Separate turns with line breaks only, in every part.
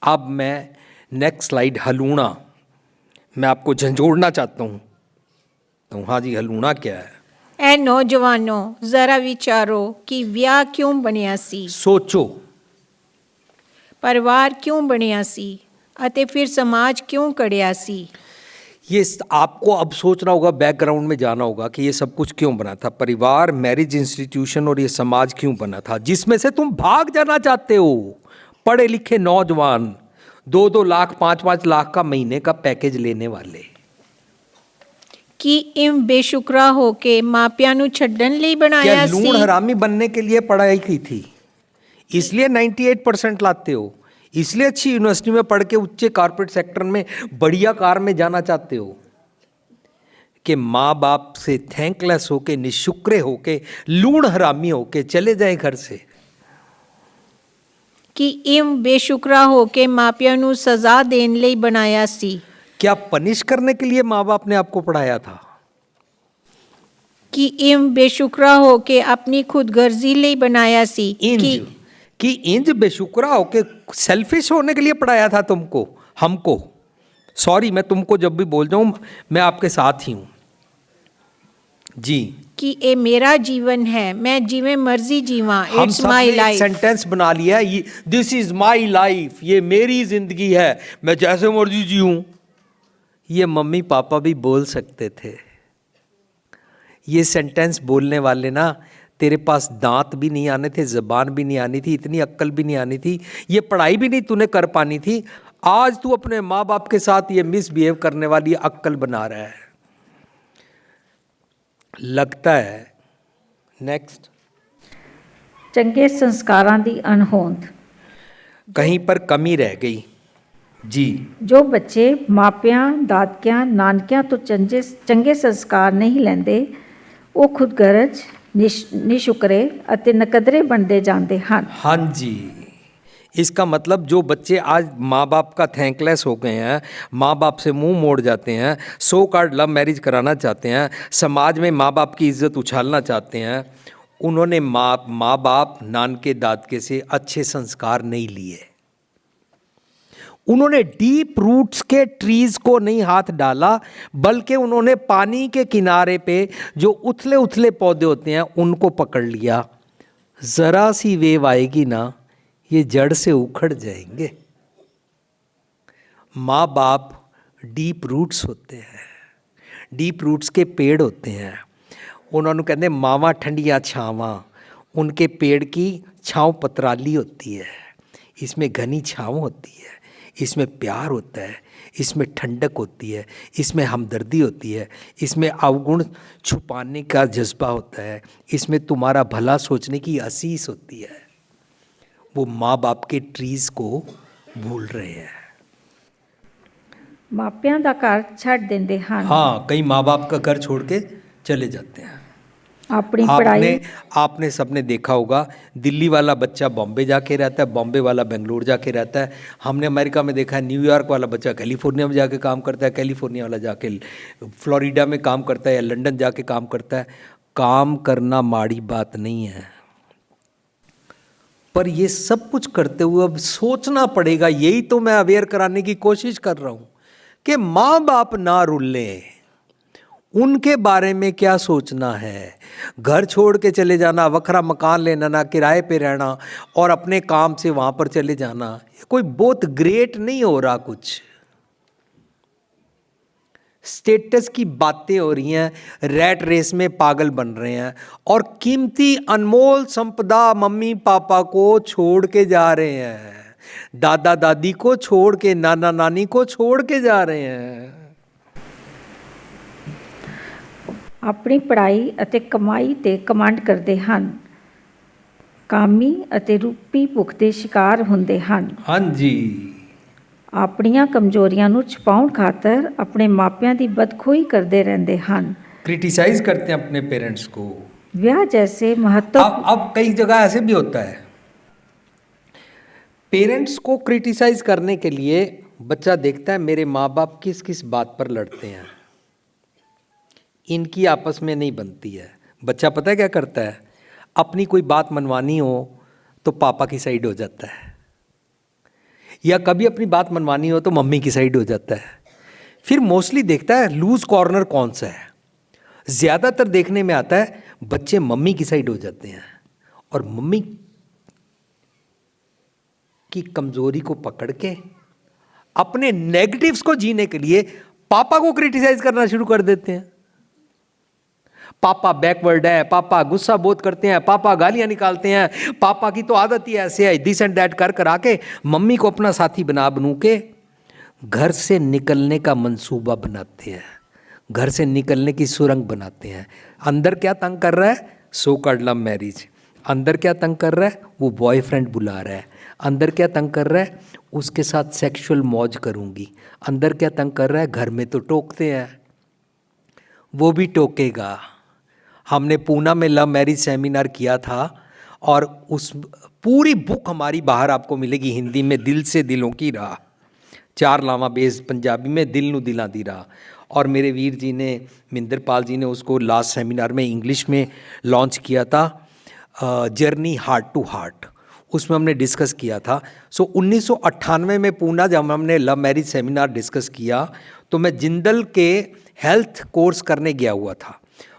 अब मैं next slide हलूणा, मैं आपको झंझोड़ना चाहता हूँ। तो हाँ जी, हलूणा क्या है?
ਐ ਨੌਜਵਾਨੋ ਜ਼ਰਾ ਵਿਚਾਰੋ ਕਿ ਵਿਆਹ ਕਿਉਂ ਬਣਿਆ ਸੀ,
सोचो,
ਪਰਿਵਾਰ ਕਿਉਂ ਬਣਿਆ ਸੀ ਅਤੇ ਫਿਰ ਸਮਾਜ ਕਿਉਂ ਘੜਿਆ ਸੀ।
ये आपको अब सोचना होगा, बैकग्राउंड में जाना होगा कि ये सब कुछ क्यों बना था, परिवार, मैरिज इंस्टीट्यूशन और ये समाज क्यों बना था, जिसमें से तुम भाग जाना चाहते हो। पढ़े लिखे नौजवान 2-2 लाख 5-5 लाख का महीने का पैकेज लेने वाले,
ਕਿ ਇਮ ਬੇਸ਼ੁਕਰਾ ਹੋ ਕੇ ਮਾਪਿਆਂ ਨੂੰ ਛੱਡਣ ਲਈ
क्या
ਬਣਾਇਆ ਸੀ।
लूण हरामी बनने के लिए पढ़ाई की थी, इसलिए 98% लाते हो, इसलिए अच्छी यूनिवर्सिटी में पढ़ के उच्च कॉर्पोरेट सेक्टर में बढ़िया कार में जाना चाहते हो, कि माँ बाप से थैंकलेस होके, निशुक्रे होके, लूण हरामी होके चले जाए घर से।
ਕਿ ਇਮ ਬੇਸ਼ੁਕਰਾ ਹੋ ਕੇ ਮਾਪਿਆਂ ਨੂੰ ਸਜ਼ਾ ਦੇਣ ਲਈ ਬਣਾਇਆ ਸੀ।
क्या पनिश करने के लिए माँ बाप ने आपको पढ़ाया था?
ਕਿ ਇਮ ਬੇਸ਼ੁਕਰਾ ਹੋ ਕੇ ਆਪਣੀ ਖੁਦਗਰਜ਼ੀ ਲਈ ਬਣਾਇਆ ਸੀ।
कि इंज बेशुक्रा होके सेल्फिश होने के लिए पढ़ाया था तुमको, हमको। सॉरी, मैं तुमको जब भी बोल जाऊं मैं आपके साथ ही हूं जी।
कि ये मेरा जीवन है, मैं जिਵੇਂ मर्जी जीवा,
हम
इट्स
सब
माई
ने
लाइफ।
सेंटेंस बना लिया है, दिस इज माई लाइफ, ये मेरी जिंदगी है, मैं जैसे मर्जी जीऊं। ये मम्मी पापा भी बोल सकते थे। ये सेंटेंस बोलने वाले ना, तेरे पास दांत भी नहीं आने थे, जबान भी नहीं आनी थी, इतनी अक्ल भी नहीं आनी थी, ये पढ़ाई भी नहीं तूने कर पानी थी। आज तू अपने माँ बाप के साथ ये मिसबिहेव करने वाली अक्ल बना रहा है। लगता है नेक्स्ट,
ਚੰਗੇ ਸੰਸਕਾਰਾਂ ਦੀ ਅਣਹੋਂਦ।
कहीं पर कमी रह गई जी।
ਜੋ ਬੱਚੇ ਮਾਪਿਆਂ, ਦਾਦਕਿਆਂ, ਨਾਨਕਿਆਂ ਤੋਂ ਚੰਗੇ ਸੰਸਕਾਰ ਨਹੀਂ ਲੈਂਦੇ, ਉਹ ਖੁਦਗਰਜ਼, ਨਿਸ਼ੁਕਰੇ ਅਤੇ ਨਕਦਰੇ ਬਣਦੇ ਜਾਂਦੇ ਹਨ।
हाँ जी, इसका मतलब जो बच्चे आज माँ बाप का थैंकलेस हो गए हैं, माँ बाप से मुंह मोड़ जाते हैं, सो कार्ड लव मैरिज कराना चाहते हैं, समाज में माँ बाप की इज्जत उछालना चाहते हैं, उन्होंने माँ बाप, नानके दादके से अच्छे संस्कार नहीं लिए। उन्होंने डीप रूट्स के ट्रीज को नहीं हाथ डाला, बल्कि उन्होंने पानी के किनारे पे जो उथले उथले पौधे होते हैं उनको पकड़ लिया। जरा सी वेव आएगी ना, ये जड़ से उखड़ जाएंगे। माँ बाप डीप रूट्स होते हैं, डीप रूट्स के पेड़ होते हैं। उन्होंने कहते मावां ठंडियाँ छावां, उनके पेड़ की छाँव पतराली होती है, इसमें घनी छाँव होती है, इसमें प्यार होता है, इसमें ठंडक होती है, इसमें हमदर्दी होती है, इसमें अवगुण छुपाने का जज्बा होता है, इसमें तुम्हारा भला सोचने की असीस होती है। वो माँ बाप के ट्रीज को भूल रहे हैं।
ਮਾਪਿਆਂ ਦਾ ਘਰ ਛੱਡ ਦਿੰਦੇ ਹਨ।
हाँ, कई माँ बाप का घर छोड़ के चले जाते हैं।
ਆਪਣੀ ਪੜ੍ਹਾਈ
आपने सबने देखा होगा, दिल्ली वाला बच्चा बॉम्बे जाके रहता है, बॉम्बे वाला बेंगलोर जाके रहता है। हमने अमेरिका में देखा है, न्यूयॉर्क वाला बच्चा कैलिफोर्निया में जाके काम करता है, कैलिफोर्निया वाला जाके फ्लोरिडा में काम करता है, या लंदन जाके काम करता है। काम करना माड़ी बात नहीं है, पर ये सब कुछ करते हुए अब सोचना पड़ेगा। यही तो मैं अवेयर कराने की कोशिश कर रहा हूँ कि माँ बाप ना रुलें, उनके बारे में क्या सोचना है। घर छोड़ के चले जाना, वखरा मकान लेना, ना किराए पे रहना और अपने काम से वहाँ पर चले जाना, ये कोई बहुत ग्रेट नहीं हो रहा। कुछ स्टेटस की बातें हो रही हैं, रैट रेस में पागल बन रहे हैं, और कीमती अनमोल संपदा मम्मी पापा को छोड़ के जा रहे हैं, दादा दादी को छोड़ के, नाना नानी को छोड़ के जा रहे हैं।
ਆਪਣੀ ਪੜ੍ਹਾਈ ਅਤੇ ਕਮਾਈ ਤੇ ਕਮਾਂਡ ਕਰਦੇ ਹਨ, ਕਾਮੀ ਅਤੇ ਰੂਪੀ ਭੁੱਖ ਦੇ ਸ਼ਿਕਾਰ ਹੁੰਦੇ ਹਨ।
हाँ जी,
ਆਪਣੀਆਂ ਕਮਜ਼ੋਰੀਆਂ ਨੂੰ ਛੁਪਾਉਣ ਖਾਤਰ ਆਪਣੇ ਮਾਪਿਆਂ ਦੀ ਬਦਖੋਈ ਕਰਦੇ ਰਹਿੰਦੇ ਹਨ।
क्रिटिसाइज करते हैं अपने पेरेंट्स को।
ਵਿਆਹ जैसे महत्व
अब कई जगह ऐसे भी होता है, पेरेंट्स को क्रिटिसाइज करने के लिए बच्चा देखता है मेरे माँ बाप किस किस बात पर लड़ते हैं, इनकी आपस में नहीं बनती है। बच्चा पता है क्या करता है, अपनी कोई बात मनवानी हो तो पापा की साइड हो जाता है। या कभी अपनी बात मनवानी हो तो मम्मी की साइड हो जाता है। फिर मोस्टली देखता है लूज कॉर्नर कौन सा है। ज़्यादातर देखने में आता है बच्चे मम्मी की साइड हो जाते हैं और मम्मी की कमजोरी को पकड़ के अपने नेगेटिव्स को जीने के लिए पापा को क्रिटिसाइज करना शुरू कर देते हैं। पापा बैकवर्ड है, पापा गुस्सा बहुत करते हैं, पापा गालियां निकालते हैं, पापा की तो आदत ही ऐसे है, दिस एंड दैट कर करा के मम्मी को अपना साथी बनू के घर से निकलने का मंसूबा बनाते हैं, घर से निकलने की सुरंग बनाते हैं। अंदर क्या तंग कर रहा है? So called love marriage. अंदर क्या तंग कर रहा है? वो बॉयफ्रेंड बुला रहा है। अंदर क्या तंग कर रहा है? उसके साथ सेक्सुअल मौज करूंगी। अंदर क्या तंग कर रहा है? घर में तो टोकते हैं, वो भी टोकेगा। हमने पूना में लव मैरिज सेमिनार किया था और उस पूरी बुक हमारी बाहर आपको मिलेगी हिंदी में, दिल से दिलों की राह, 4 लावा बेस पंजाबी में, दिल नू दिलां दी राह। और मेरे वीर जी ने, मिंदरपाल जी ने उसको लास्ट सेमिनार में इंग्लिश में लॉन्च किया था, जर्नी हार्ट टू हार्ट। उसमें हमने डिस्कस किया था। 1998 में पूना जब हमने लव मैरिज सेमिनार डिस्कस किया तो मैं जिंदल के हेल्थ कोर्स करने गया हुआ था।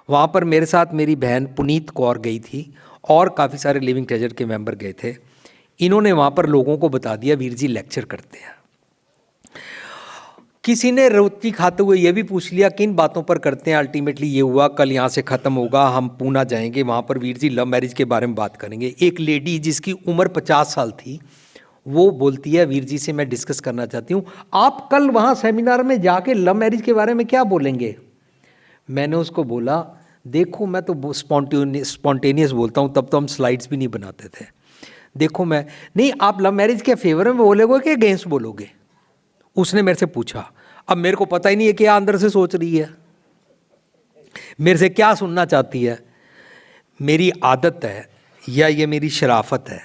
वहाँ पर मेरे साथ मेरी बहन पुनीत कौर गई थी और काफ़ी सारे लिविंग ट्रेजर के मेंबर गए थे। इन्होंने वहाँ पर लोगों को बता दिया वीर जी लेक्चर करते हैं। किसी ने रोटी खाते हुए ये भी पूछ लिया किन बातों पर करते हैं। अल्टीमेटली ये हुआ कल यहाँ से ख़त्म होगा, हम पूना जाएंगे, वहाँ पर वीर जी लव मैरिज के बारे में बात करेंगे। एक लेडी जिसकी उम्र 50 साल थी वो बोलती है वीर जी से मैं डिस्कस करना चाहती हूँ, आप कल वहाँ सेमिनार में जाके लव मैरिज के बारे में क्या बोलेंगे। मैंने उसको बोला देखो मैं तो स्पॉन्टेनियस बोलता हूँ, तब तो हम स्लाइड्स भी नहीं बनाते थे। देखो मैं नहीं, आप लव मैरिज के फेवर में बोलोगे कि अगेंस्ट बोलोगे। उसने मेरे से पूछा। अब मेरे को पता ही नहीं है क्या अंदर से सोच रही है, मेरे से क्या सुनना चाहती है। मेरी आदत है या ये मेरी शराफत है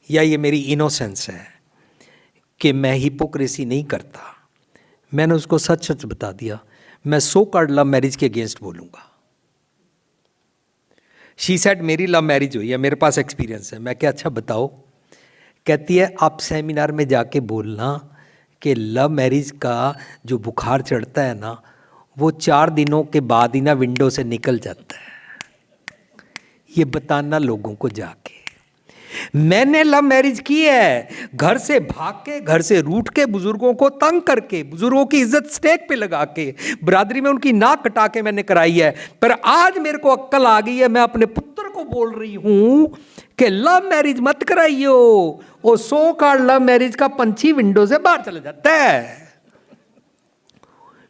या ये मेरी इनोसेंस है कि मैं हिपोक्रेसी नहीं करता। मैंने उसको सच सच बता दिया, मैं सो कॉल्ड लव मैरिज के अगेंस्ट बोलूँगा। शी सेड मेरी लव मैरिज हुई है, मेरे पास एक्सपीरियंस है। मैं क्या अच्छा बताओ। कहती है आप सेमिनार में जाके बोलना कि लव मैरिज का जो बुखार चढ़ता है ना वो 4 दिनों के बाद ही ना विंडो से निकल जाता है। ये बताना लोगों को जाके। मैंने लव मैरिज की है, घर से भाग के, घर से रूठ के, बुजुर्गों को तंग करके, बुजुर्गों की इज्जत स्टेक पे लगा के, बरादरी में उनकी नाक कटा के मैंने कराई है। पर आज मेरे को अक्ल आ गई है, मैं अपने पुत्र को बोल रही हूं कि लव मैरिज मत कराइयो। वो सो कॉल्ड लव मैरिज का पंछी विंडो से बाहर चला जाता है।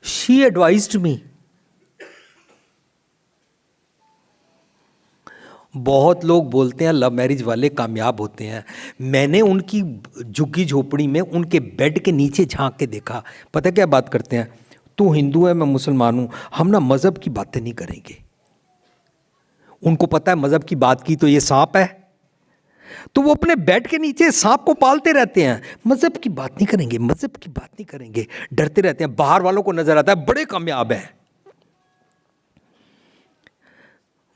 शी एडवाइज्ड मी। बहुत लोग बोलते हैं लव मैरिज वाले कामयाब होते हैं। मैंने उनकी झुग्गी झोपड़ी में उनके बेड के नीचे झांक के देखा। पता क्या बात करते हैं, तू हिंदू है मैं मुसलमान हूं, हम ना मजहब की बातें नहीं करेंगे। उनको पता है मजहब की बात की तो ये सांप है, तो वो अपने बेड के नीचे सांप को पालते रहते हैं। मजहब की बात नहीं करेंगे, मजहब की बात नहीं करेंगे, डरते रहते हैं। बाहर वालों को नजर आता है बड़े कामयाब हैं।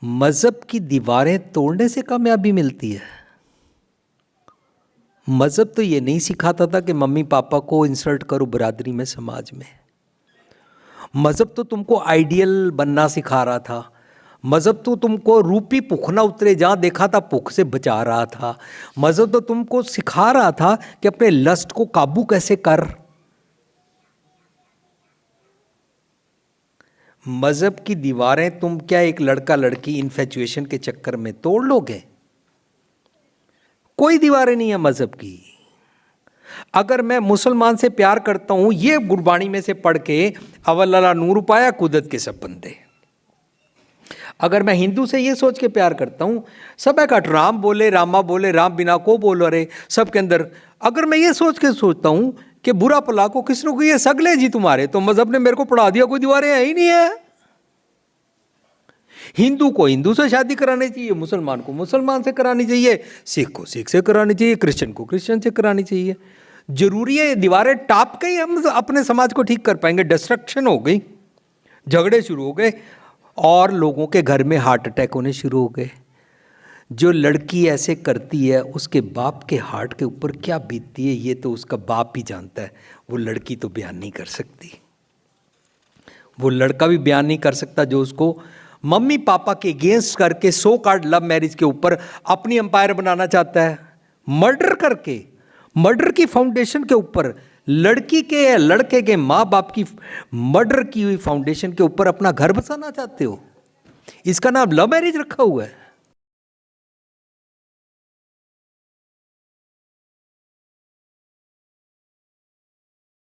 मजहब की दीवारें तोड़ने से कामयाबी मिलती है। मजहब तो ये नहीं सिखाता था कि मम्मी पापा को इंसल्ट करो बरादरी में, समाज में। मजहब तो तुमको आइडियल बनना सिखा रहा था। मजहब तो तुमको रूपी भूख ना उतरे, जहां देखा था भूख से बचा रहा था। मजहब तो तुमको सिखा रहा था कि अपने लस्ट को काबू कैसे कर। मजहब की दीवारें तुम क्या एक लड़का लड़की इन्फेचुएशन के चक्कर में तोड़ लोगे? कोई दीवारें नहीं है मजहब की। अगर मैं मुसलमान से प्यार करता हूं, ये गुरबाणी में से पढ़ के, अवल अला नूर पाया कुदरत के सब बंदे। अगर मैं हिंदू से ये सोच के प्यार करता हूं, सब एक राम बोले, रामा बोले, राम बिना को बोलो रे, सबके अंदर। अगर मैं ये सोच के सोचता हूं कि बुरा भला को किसने को ये सगले जी तुम्हारे, तो मजहब ने मेरे को पढ़ा दिया कोई दीवारें है ही नहीं है। हिंदू को हिंदू से शादी करानी चाहिए, मुसलमान को मुसलमान से करानी चाहिए, सिख को सिख से करानी चाहिए, क्रिश्चियन को क्रिश्चियन से करानी चाहिए। जरूरी है ये दीवारें टाप के ही हम अपने समाज को ठीक कर पाएंगे? डिस्ट्रक्शन हो गई, झगड़े शुरू हो गए और लोगों के घर में हार्ट अटैक होने शुरू हो गए। जो लड़की ऐसे करती है उसके बाप के हार्ट के ऊपर क्या बीतती है ये तो उसका बाप ही जानता है, वो लड़की तो बयान नहीं कर सकती। वो लड़का भी बयान नहीं कर सकता जो उसको मम्मी पापा के अगेंस्ट करके सो कॉल्ड लव मैरिज के ऊपर अपनी एम्पायर बनाना चाहता है, मर्डर करके, मर्डर की फाउंडेशन के ऊपर, लड़की के या लड़के के माँ बाप की मर्डर की हुई फाउंडेशन के ऊपर अपना घर बसाना चाहते हो। इसका नाम लव मैरिज रखा हुआ है।